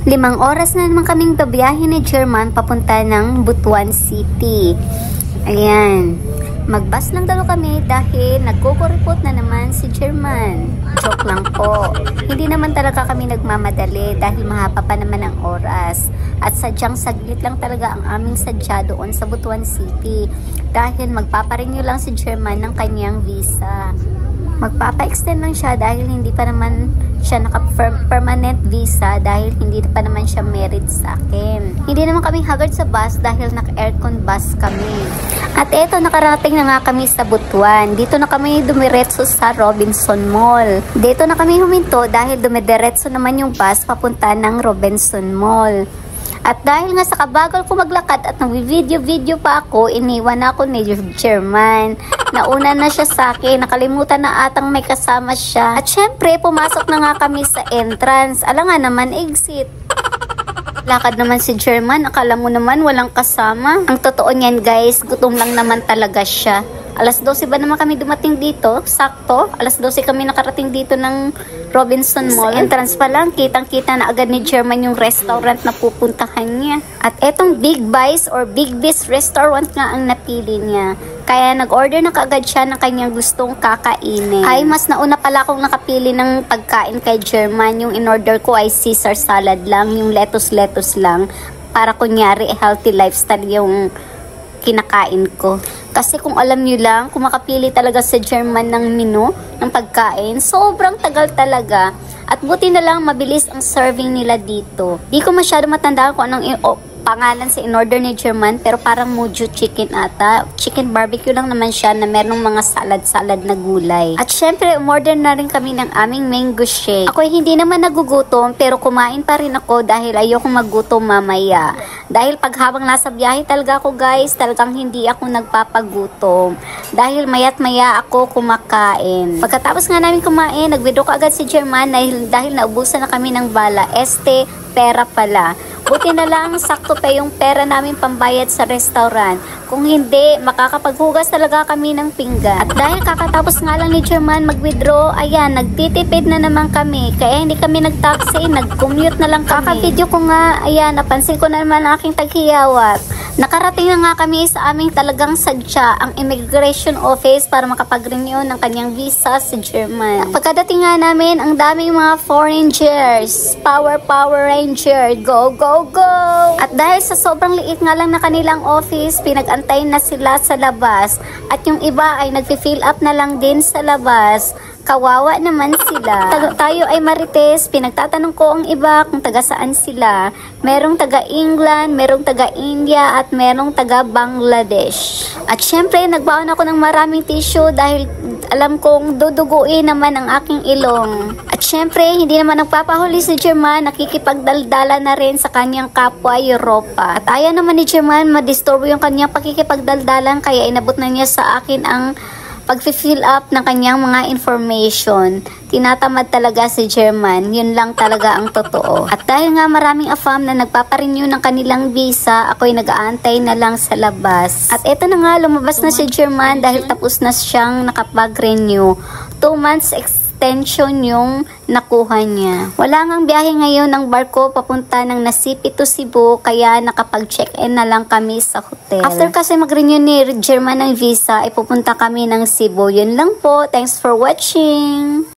5 oras na naman kaming babiyahe ni German papunta ng Butuan City. Ayan. Magbus lang daw kami dahil nagkukuripot na naman si German. Joke lang po. Hindi naman talaga kami nagmamadali dahil mahaba pa naman ang oras. At sadyang saglit lang talaga ang aming sadya doon sa Butuan City. Dahil magpaparenew lang si German ng kanyang visa. Magpapa-extend lang siya dahil hindi pa naman siya naka-permanent visa dahil hindi pa naman siya married sa akin. Hindi naman kami haggard sa bus dahil naka-aircon bus kami. At eto, nakarating na nga kami sa Butuan. Dito na kami dumiretso sa Robinson Mall. Dito na kami huminto dahil dumidiretso naman yung bus papunta ng Robinson Mall. At dahil nga sa kabagal ko maglakad at nag-video-video pa ako, iniwan ako ni German. Nauna na siya sa akin, nakalimutan na atang may kasama siya. At syempre, pumasok na nga kami sa entrance. Ala nga naman, exit. Lakad naman si German, akala mo naman walang kasama. Ang totoo niyan guys, gutom lang naman talaga siya. Alas 12 ba naman kami dumating dito? Sakto, alas 12 kami nakarating dito ng Robinson Mall. Sa entrance pa lang, kitang-kita na agad ni German yung restaurant na pupuntahan niya. At etong Big Bites or Big Beast restaurant nga ang napili niya. Kaya nag-order na kaagad siya ng kanyang gustong kakainin. Ay, mas nauna pala akong nakapili ng pagkain kay German. Yung in-order ko ay Caesar salad lang, yung lettuce lang. Para kunyari, healthy lifestyle yung kinakain ko. Kasi kung alam nyo lang, kung makapili talaga sa German ng menu, ng pagkain, sobrang tagal talaga. At buti na lang mabilis ang serving nila dito. Di ko masyado matandaan kung anong pangalan sa in-order ni German, pero parang Muju chicken ata. Chicken barbecue lang naman siya na merong mga salad-salad na gulay. At syempre, umorder na rin kami ng aming mango shake. Ako hindi naman nagugutom, pero kumain pa rin ako dahil ayokong magutom mamaya. Dahil pag habang nasa biyahe talaga ako guys, talagang hindi ako nagpapagutom. Dahil mayat maya ako kumakain. Pagkatapos nga namin kumain, nag-withdraw agad si German dahil naubusan na kami ng bala. Pera pala. Buti na lang, sakto pa yung pera namin pambayad sa restaurant. Kung hindi, makakapaghugas talaga kami ng pinggan. At dahil kakatapos nga lang ni German mag-withdraw, ayan, nagtitipid na naman kami. Kaya hindi kami nag-taxi, nag-commute na lang kami. Kaka-video ko nga, ayan, napansin ko na naman ang aking taghiyawat. Nakarating na nga kami sa aming talagang sadya, ang immigration office para makapag-renew ng kanyang visa sa German. Pagkadating nga namin, ang daming mga foreigners. Power Ranger, go, go, go! At dahil sa sobrang liit nga lang na kanilang office, pinag-antayin na sila sa labas. At yung iba ay nag-fill up na lang din sa labas. Kawawa naman sila. Tayo ay marites, pinagtatanong ko ang iba kung taga saan sila. Merong taga England, merong taga India, at merong taga Bangladesh. At syempre, nagbaon ako ng maraming tissue dahil alam kong duduguin naman ang aking ilong. At syempre, hindi naman nagpapahuli si German, nakikipagdaldala na rin sa kanyang kapwa Europa. At ayaw naman ni German madisturbo yung kanyang pakikipagdaldalan, kaya inabot na niya sa akin ang pag-fill up ng kanyang mga information. Tinatamad talaga si German, yun lang talaga ang totoo. At dahil nga maraming AFAM na nagpaparenew ng kanilang visa, ako'y nag-aantay na lang sa labas. At eto na nga, lumabas na si German dahil tapos na siyang nakapag-renew. 2 months extension yung nakuha niya. Wala ngang biyahe ngayon ng barko papunta ng Nasipi to Cebu, kaya nakapag-check-in na lang kami sa hotel. After kasi mag-renew ni German ng visa, ipupunta kami ng Cebu. Yun lang po. Thanks for watching!